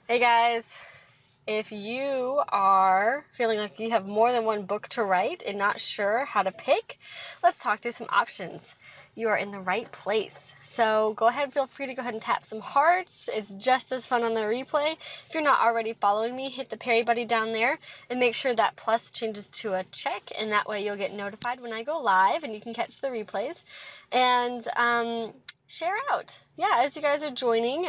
Hey guys, if you are feeling like you have more than one book to write and not sure how to pick, let's talk through some options. You are in the right place. So go ahead, feel free to go ahead and tap some hearts. It's just as fun on the replay. If you're not already following me, hit the Perry Buddy down there and make sure that plus changes to a check, and that way you'll get notified when I go live and you can catch the replays. And share out. Yeah, as you guys are joining,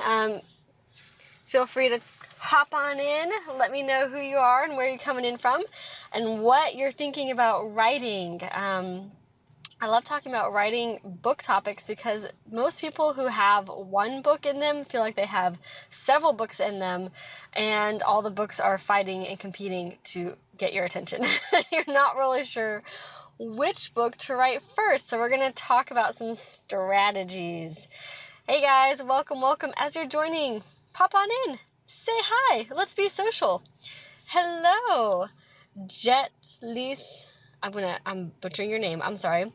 feel free to hop on in. Let me know who you are and where you're coming in from and what you're thinking about writing. I love talking about writing book topics because most people who have one book in them feel like they have several books in them, and all the books are fighting and competing to get your attention. You're not really sure which book to write first, so we're going to talk about some strategies. Hey guys, welcome. As you're joining, pop on in. Say hi. Let's be social. Hello, Jetlise. I'm butchering your name. I'm sorry.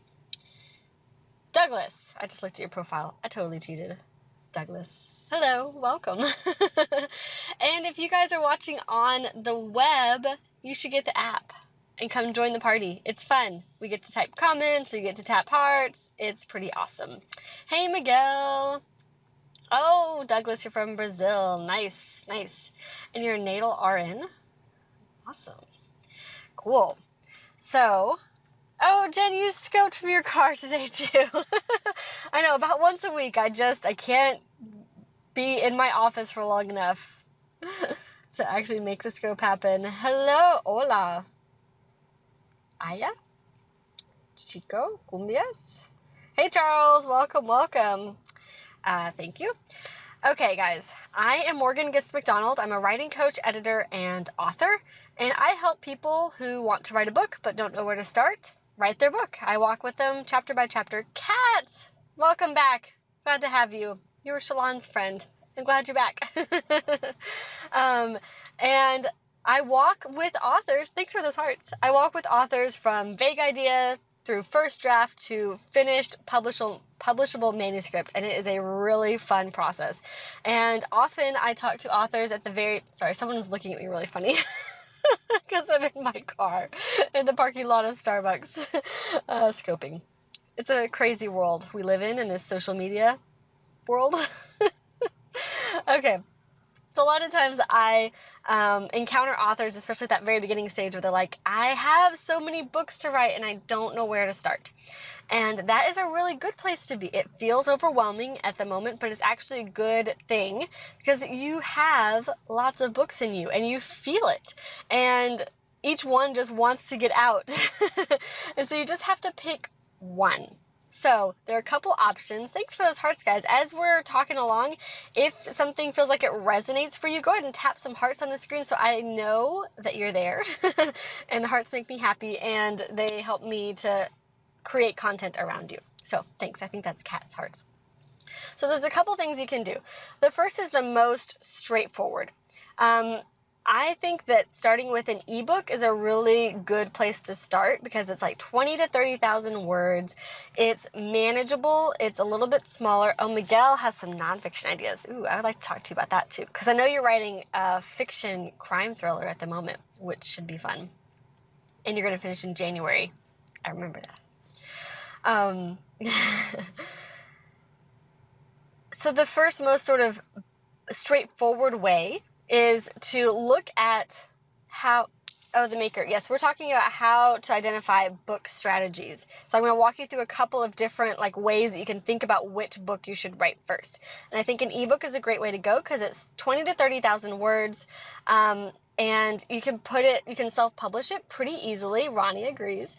Douglas. I just looked at your profile. I totally cheated. Douglas. Hello, welcome. And if you guys are watching on the web, you should get the app and come join the party. It's fun. We get to type comments, we get to tap hearts. It's pretty awesome. Hey, Miguel. Oh, Douglas, you're from Brazil. Nice. And you're a natal RN? Awesome. Cool. So, oh, Jen, you scoped from your car today, too. I know, about once a week. I can't be in my office for long enough to actually make the scope happen. Hello, hola. Aya? Chico? Cumbias? Hey, Charles. Welcome. Thank you. Okay, guys, I am Morgan Gist McDonald. I'm a writing coach, editor, and author, and I help people who want to write a book but don't know where to start write their book. I walk with them chapter by chapter. Kat, welcome back. Glad to have you. You were Shalon's friend. I'm glad you're back. And I walk with authors. Thanks for those hearts. I walk with authors from vague idea through first draft to finished publishable manuscript, and it is a really fun process. And often I talk to authors at the sorry, someone's looking at me really funny because I'm in my car in the parking lot of Starbucks scoping. It's a crazy world we live in this social media world. Okay. So a lot of times I encounter authors, especially at that very beginning stage, where they're like, I have so many books to write and I don't know where to start. And that is a really good place to be. It feels overwhelming at the moment, but it's actually a good thing because you have lots of books in you and you feel it. And each one just wants to get out. And so you just have to pick one. So there are a couple options. Thanks for those hearts, guys. As we're talking along, if something feels like it resonates for you, go ahead and tap some hearts on the screen so I know that you're there. And the hearts make me happy and they help me to create content around you. So thanks. I think that's Kat's hearts. So there's a couple things you can do. The first is the most straightforward. I think that starting with an ebook is a really good place to start because it's like 20 to 30,000 words. It's manageable. It's a little bit smaller. Oh, Miguel has some nonfiction ideas. Ooh, I would like to talk to you about that too because I know you're writing a fiction crime thriller at the moment, which should be fun. And you're going to finish in January. I remember that. So the first most sort of straightforward way is to look at the maker. Yes, we're talking about how to identify book strategies. So I'm going to walk you through a couple of different ways that you can think about which book you should write first. And I think an ebook is a great way to go because it's 20 to 30,000 words. And you can self-publish it pretty easily. Ronnie agrees.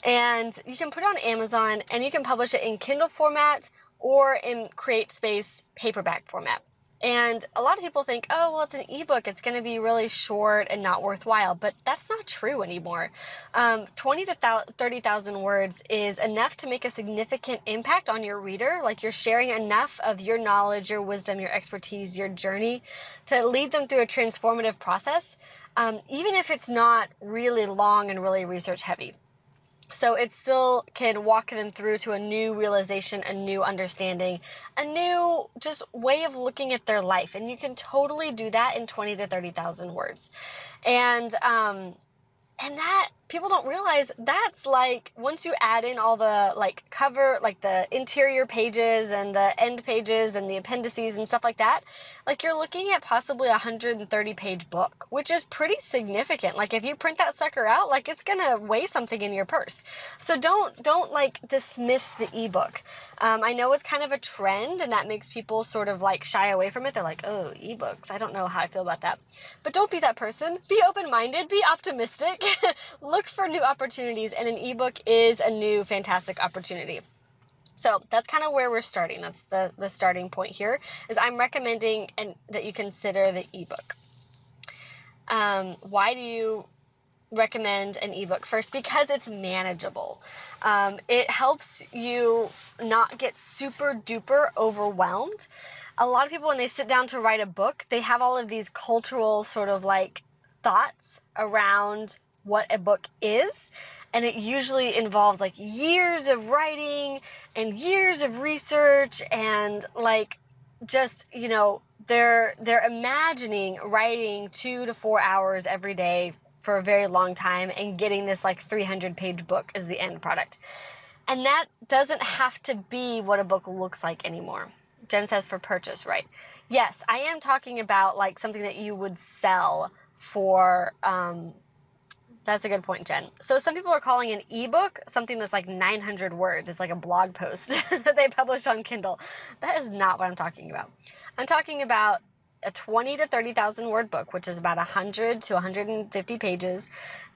And you can put it on Amazon and you can publish it in Kindle format or in CreateSpace paperback format. And a lot of people think, oh, well, it's an ebook. It's going to be really short and not worthwhile. But that's not true anymore. 20 to 30,000 words is enough to make a significant impact on your reader. Like you're sharing enough of your knowledge, your wisdom, your expertise, your journey to lead them through a transformative process, even if it's not really long and really research heavy. So it still can walk them through to a new realization, a new understanding, a new just way of looking at their life. And you can totally do that in 20 to 30,000 words. And that people don't realize that's like, once you add in all the like cover, like the interior pages and the end pages and the appendices and stuff like that, like you're looking at possibly a 130-page book, which is pretty significant. Like if you print that sucker out, like it's gonna weigh something in your purse. So don't like dismiss the ebook. I know it's kind of a trend and that makes people sort of like shy away from it. They're like, oh, ebooks, I don't know how I feel about that. But don't be that person. Be open-minded, be optimistic. Look for new opportunities, and an ebook is a new fantastic opportunity. So that's kind of where we're starting. That's the starting point here, is I'm recommending that you consider the ebook. Why do you recommend an ebook? First, because it's manageable. It helps you not get super duper overwhelmed. A lot of people, when they sit down to write a book, they have all of these cultural sort of like thoughts around what a book is, and it usually involves like years of writing and years of research, and like just, you know, they're imagining writing 2 to 4 hours every day for a very long time and getting this like 300-page book as the end product. And that doesn't have to be what a book looks like anymore. Jen says for purchase, right? Yes, I am talking about like something that you would sell for, that's a good point, Jen. So some people are calling an ebook something that's like 900 words. It's like a blog post that they publish on Kindle. That is not what I'm talking about. I'm talking about a 20 to 30,000 word book, which is about 100 to 150 pages.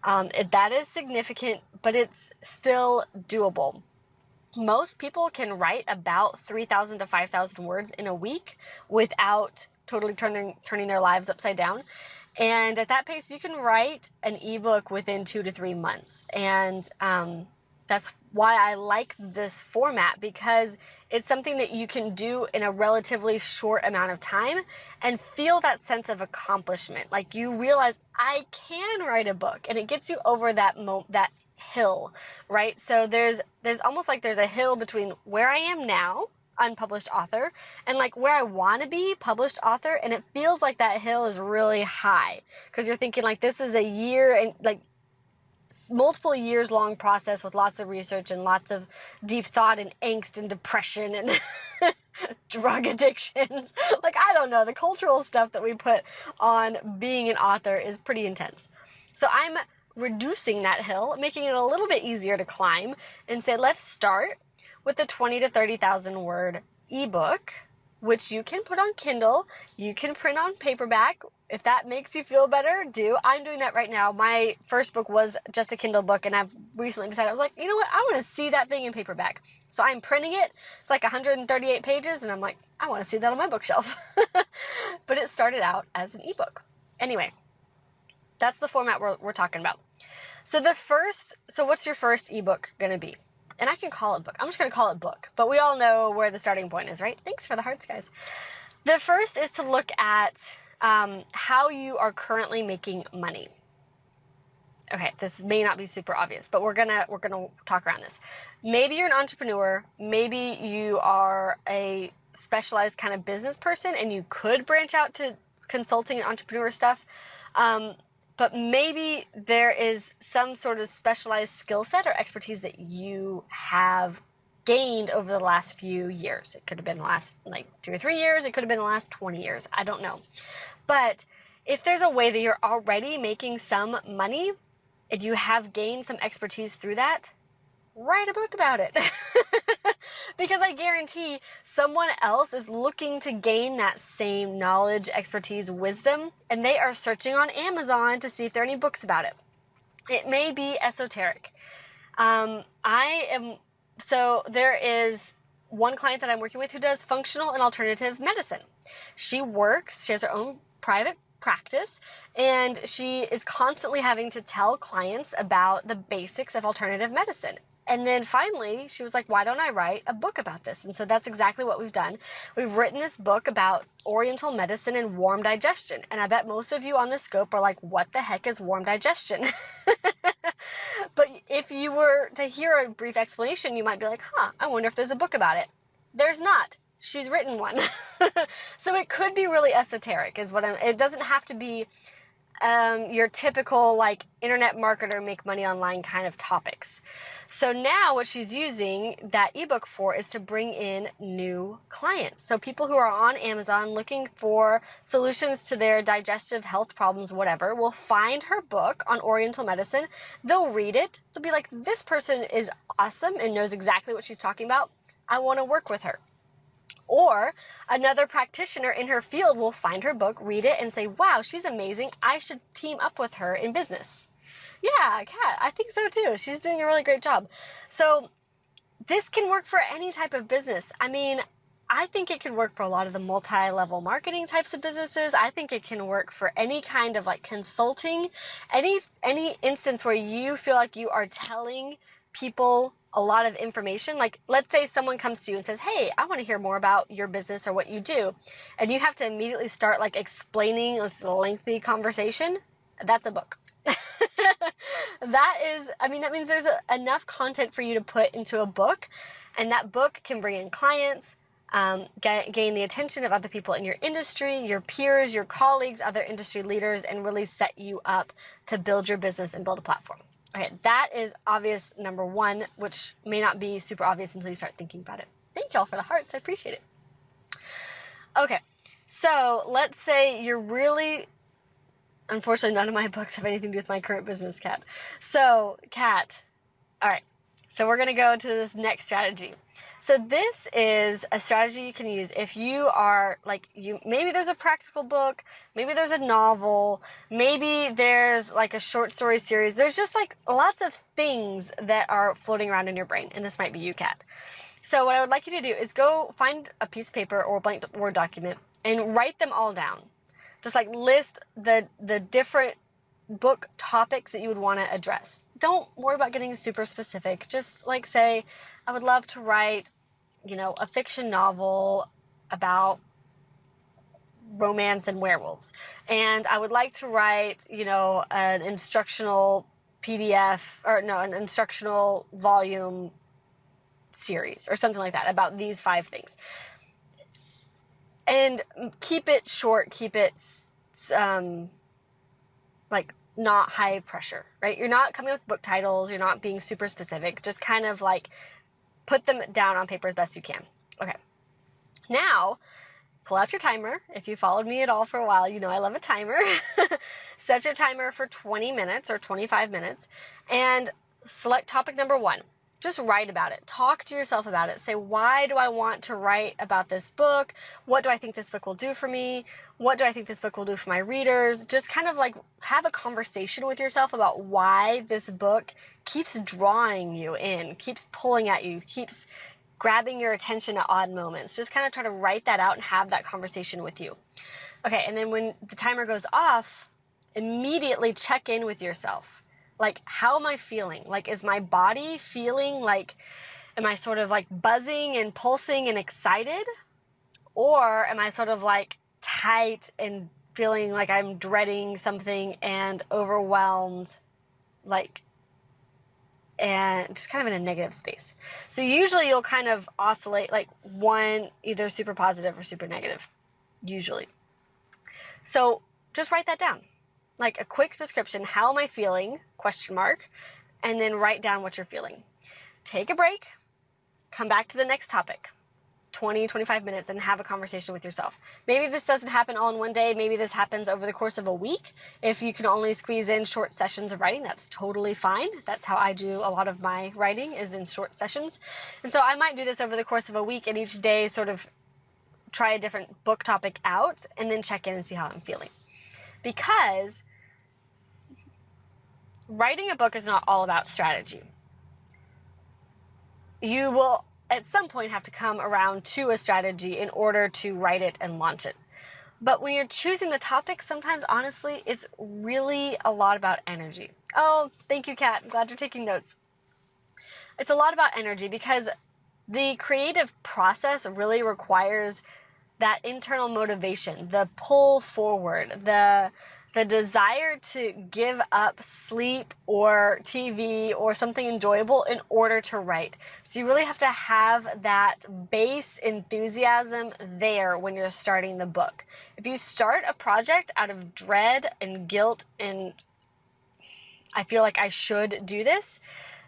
That is significant, but it's still doable. Most people can write about 3,000 to 5,000 words in a week without totally turning their lives upside down. And at that pace, you can write an ebook within 2 to 3 months. And that's why I like this format, because it's something that you can do in a relatively short amount of time and feel that sense of accomplishment. Like you realize, I can write a book, and it gets you over that hill, right? So there's almost like there's a hill between where I am now, unpublished author, and like where I want to be, published author, and it feels like that hill is really high because you're thinking like this is a year and like multiple years long process with lots of research and lots of deep thought and angst and depression and drug addictions. Like, I don't know, the cultural stuff that we put on being an author is pretty intense. So I'm reducing that hill, making it a little bit easier to climb, and say, let's start with the 20 to 30,000 word ebook, which you can put on Kindle, you can print on paperback. If that makes you feel better, do. I'm doing that right now. My first book was just a Kindle book, and I've recently decided, I was like, you know what, I want to see that thing in paperback. So I'm printing it. It's like 138 pages, and I'm like, I want to see that on my bookshelf. But it started out as an ebook. Anyway, that's the format we're talking about. So what's your first ebook going to be? And I can call it book. I'm just going to call it book. But we all know where the starting point is, right? Thanks for the hearts, guys. The first is to look at how you are currently making money. Okay, this may not be super obvious, but we're gonna talk around this. Maybe you're an entrepreneur. Maybe you are a specialized kind of business person, and you could branch out to consulting and entrepreneur stuff. But maybe there is some sort of specialized skill set or expertise that you have gained over the last few years. It could have been the last 2 or 3 years. It could have been the last 20 years. I don't know. But if there's a way that you're already making some money and you have gained some expertise through that, write a book about it. Because I guarantee someone else is looking to gain that same knowledge, expertise, wisdom, and they are searching on Amazon to see if there are any books about it. It may be esoteric. So there is one client that I'm working with who does functional and alternative medicine. She has her own private practice, and she is constantly having to tell clients about the basics of alternative medicine. And then finally, she was like, why don't I write a book about this? And so that's exactly what we've done. We've written this book about Oriental medicine and warm digestion. And I bet most of you on the scope are like, what the heck is warm digestion? But if you were to hear a brief explanation, you might be like, I wonder if there's a book about it. There's not. She's written one. So it could be really esoteric is it doesn't have to be your typical like internet marketer make money online kind of topics. So now what she's using that ebook for is to bring in new clients. So people who are on Amazon looking for solutions to their digestive health problems, whatever, will find her book on Oriental medicine. They'll read it. They'll be like, this person is awesome and knows exactly what she's talking about. I want to work with her. Or another practitioner in her field will find her book, read it, and say, wow, she's amazing. I should team up with her in business. Yeah, Kat, I think so too. She's doing a really great job. So this can work for any type of business. I mean, I think it can work for a lot of the multi-level marketing types of businesses. I think it can work for any kind of like consulting, any instance where you feel like you are telling people a lot of information. Like, let's say someone comes to you and says, hey, I want to hear more about your business or what you do. And you have to immediately start like explaining this lengthy conversation. That's a book. That means there's enough content for you to put into a book, and that book can bring in clients, gain the attention of other people in your industry, your peers, your colleagues, other industry leaders, and really set you up to build your business and build a platform. Okay, that is obvious number one, which may not be super obvious until you start thinking about it. Thank y'all for the hearts. I appreciate it. Okay, so let's say you're really... Unfortunately, none of my books have anything to do with my current business, Kat. So, Kat, all right. So we're going to go to this next strategy. So this is a strategy you can use if you are like, maybe there's a practical book, maybe there's a novel, maybe there's like a short story series. There's just like lots of things that are floating around in your brain. And this might be you, Kat. So what I would like you to do is go find a piece of paper or a blank Word document and write them all down. Just like list the different book topics that you would want to address. Don't worry about getting super specific. Just like say, I would love to write, a fiction novel about romance and werewolves. And I would like to write, an instructional PDF an instructional volume series or something like that about these 5 things. And keep it short, keep it like not high pressure, right? You're not coming up with book titles, you're not being super specific, just kind of like put them down on paper as best you can. Okay. Now, pull out your timer. If you followed me at all for a while, you know I love a timer. Set your timer for 20 minutes or 25 minutes and select topic number 1. Just write about it. Talk to yourself about it. Say, why do I want to write about this book? What do I think this book will do for me? What do I think this book will do for my readers? Just kind of like have a conversation with yourself about why this book keeps drawing you in, keeps pulling at you, keeps grabbing your attention at odd moments. Just kind of try to write that out and have that conversation with you. Okay, and then when the timer goes off, immediately check in with yourself. Like, how am I feeling? Like, is my body feeling like, am I sort of like buzzing and pulsing and excited? Or am I sort of like tight and feeling like I'm dreading something and overwhelmed, and just kind of in a negative space? So usually you'll kind of oscillate like one, either super positive or super negative, usually. So just write that down. Like a quick description, how am I feeling, ? And then write down what you're feeling. Take a break, come back to the next topic, 20, 25 minutes, and have a conversation with yourself. Maybe this doesn't happen all in one day. Maybe this happens over the course of a week. If you can only squeeze in short sessions of writing, that's totally fine. That's how I do a lot of my writing, is in short sessions. And so I might do this over the course of a week, and each day sort of try a different book topic out and then check in and see how I'm feeling. Because writing a book is not all about strategy. You will at some point have to come around to a strategy in order to write it and launch it. But when you're choosing the topic, sometimes, honestly, it's really a lot about energy. Oh, thank you, Kat. I'm glad you're taking notes. It's a lot about energy, because the creative process really requires that internal motivation, the pull forward, the desire to give up sleep or TV or something enjoyable in order to write. So you really have to have that base enthusiasm there when you're starting the book. If you start a project out of dread and guilt and I feel like I should do this,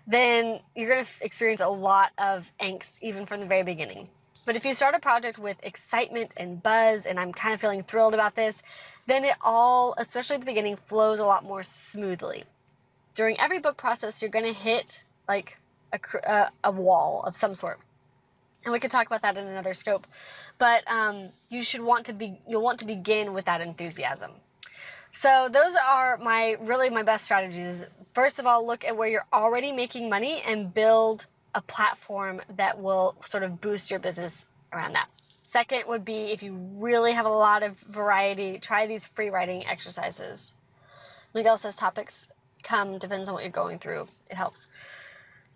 then you're going to experience a lot of angst even from the very beginning. But if you start a project with excitement and buzz, and I'm kind of feeling thrilled about this, then it all, especially at the beginning, flows a lot more smoothly. During every book process, you're going to hit like a wall of some sort. And we could talk about that in another scope. But you'll want to begin with that enthusiasm. So those are my best strategies. First of all, look at where you're already making money and build a platform that will sort of boost your business around that. Second would be, if you really have a lot of variety, try these free writing exercises. Miguel says topics depends on what you're going through. It helps.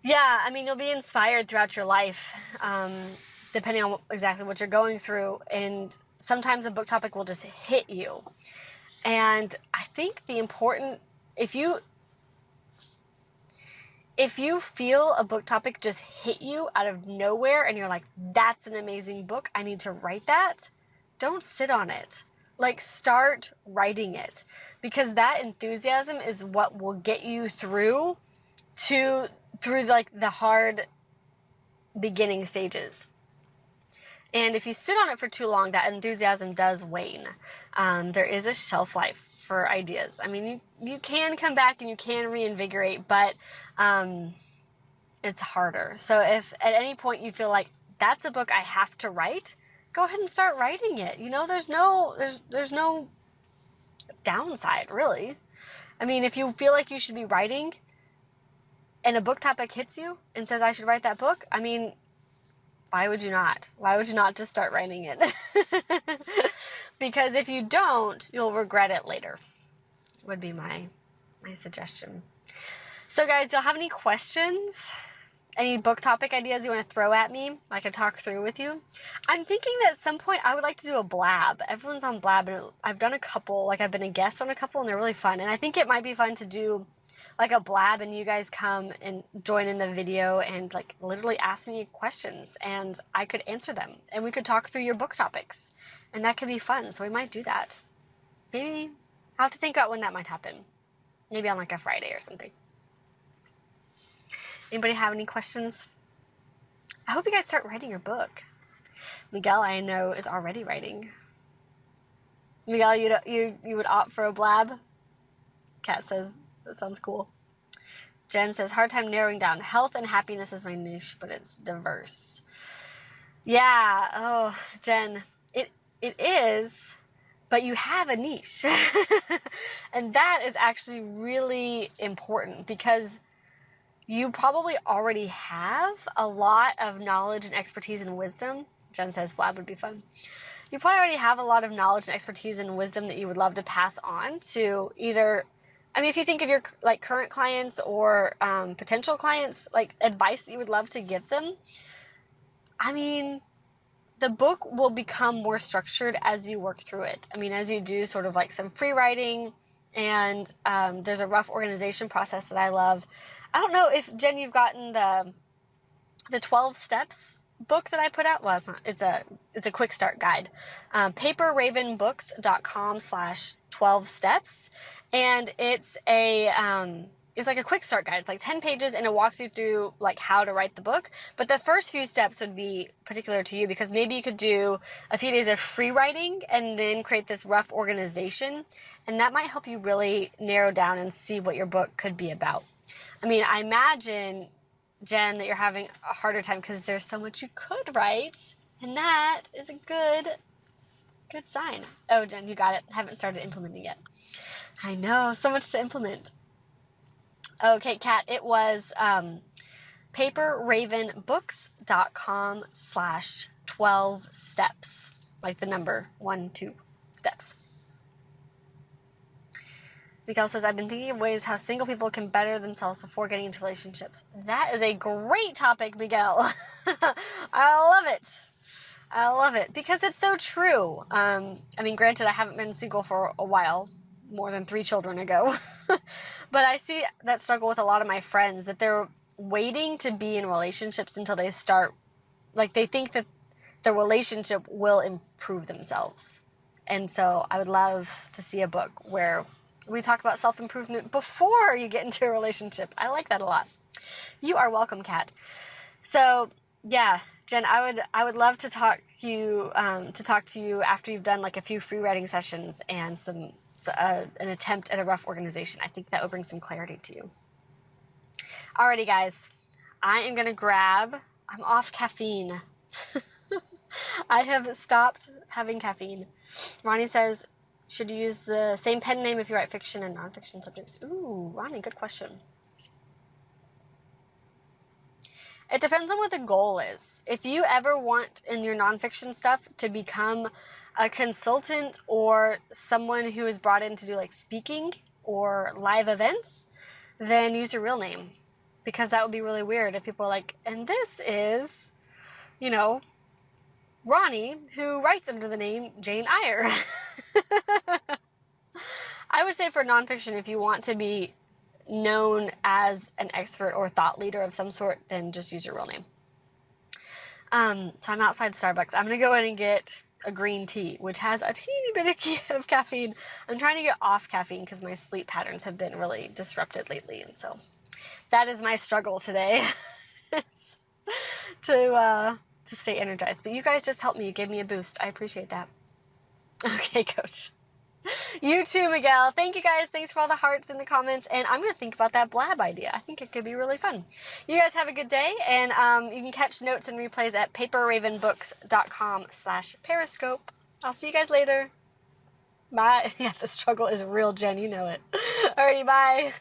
Yeah, I mean, you'll be inspired throughout your life, depending on exactly what you're going through. And sometimes a book topic will just hit you. And I think if you feel a book topic just hit you out of nowhere and you're like, that's an amazing book, I need to write that, don't sit on it. Like, start writing it, because that enthusiasm is what will get you through like the hard beginning stages. And if you sit on it for too long, that enthusiasm does wane. There is a shelf life for ideas. I mean, you can come back and you can reinvigorate, but it's harder. So if at any point you feel like that's a book I have to write, go ahead and start writing it. You know, there's no downside, really. I mean, if you feel like you should be writing and a book topic hits you and says I should write that book, I mean, why would you not? Why would you not just start writing it? Because if you don't, you'll regret it later, would be my suggestion. So guys, do y'all have any questions? Any book topic ideas you want to throw at me I can talk through with you? I'm thinking that at some point I would like to do a blab. Everyone's on blab, and I've done a couple, like I've been a guest on a couple, and they're really fun. And I think it might be fun to do like a blab and you guys come and join in the video and like literally ask me questions and I could answer them and we could talk through your book topics, and that could be fun. So we might do that. Maybe I'll have to think about when that might happen. Maybe on like a Friday or something. Anybody have any questions? I hope you guys start writing your book. Miguel, I know, is already writing. Miguel, you would opt for a blab? Kat says, that sounds cool. Jen says, hard time narrowing down. Health and happiness is my niche, but it's diverse. Yeah, oh, Jen, it is, but you have a niche. And that is actually really important, because you probably already have a lot of knowledge and expertise and wisdom. Jen says blab would be fun. You probably already have a lot of knowledge and expertise and wisdom that you would love to pass on to either, I mean, if you think of your like current clients or potential clients, like advice that you would love to give them, I mean, the book will become more structured as you work through it. I mean, as you do sort of like some free writing, and there's a rough organization process that I love. I don't know if, Jen, you've gotten the 12 steps book that I put out. Well, it's not. It's a quick start guide. Paperravenbooks.com/12 steps, and it's like a quick start guide. It's like 10 pages, and it walks you through like how to write the book. But the first few steps would be particular to you, because maybe you could do a few days of free writing and then create this rough organization, and that might help you really narrow down and see what your book could be about. I mean, I imagine, Jen, that you're having a harder time because there's so much you could write, and that is a good sign. Oh, Jen, you got it. Haven't started implementing yet. I know, so much to implement. Okay, Kat, it was paperravenbooks.com/12 steps, like the number 1, 2 steps. Miguel says, I've been thinking of ways how single people can better themselves before getting into relationships. That is a great topic, Miguel. I love it. I love it because it's so true. I mean, granted, I haven't been single for a while, more than 3 children ago, but I see that struggle with a lot of my friends, that they're waiting to be in relationships until they start, like, they think that the relationship will improve themselves. And so I would love to see a book where we talk about self-improvement before you get into a relationship. I like that a lot. You are welcome, Kat. So yeah, Jen, I would love to talk to you after you've done like a few free writing sessions and an attempt at a rough organization. I think that will bring some clarity to you. Alrighty, guys, I am gonna I'm off caffeine. I have stopped having caffeine. Ronnie says, should you use the same pen name if you write fiction and nonfiction subjects? Ooh, Ronnie, good question. It depends on what the goal is. If you ever want in your nonfiction stuff to become a consultant or someone who is brought in to do like speaking or live events, then use your real name, because that would be really weird if people are like, and this is, Ronnie, who writes under the name Jane Eyre. I would say for nonfiction, if you want to be known as an expert or thought leader of some sort, then just use your real name. So I'm outside Starbucks. I'm going to go in and get a green tea, which has a teeny bit of caffeine. I'm trying to get off caffeine because my sleep patterns have been really disrupted lately. And so that is my struggle today to stay energized. But you guys just helped me. You gave me a boost. I appreciate that. Okay, Coach. You too, Miguel. Thank you, guys. Thanks for all the hearts in the comments. And I'm going to think about that blab idea. I think it could be really fun. You guys have a good day. And you can catch notes and replays at paperravenbooks.com/periscope. I'll see you guys later. Bye. Yeah, the struggle is real, Jen. You know it. Alrighty, bye.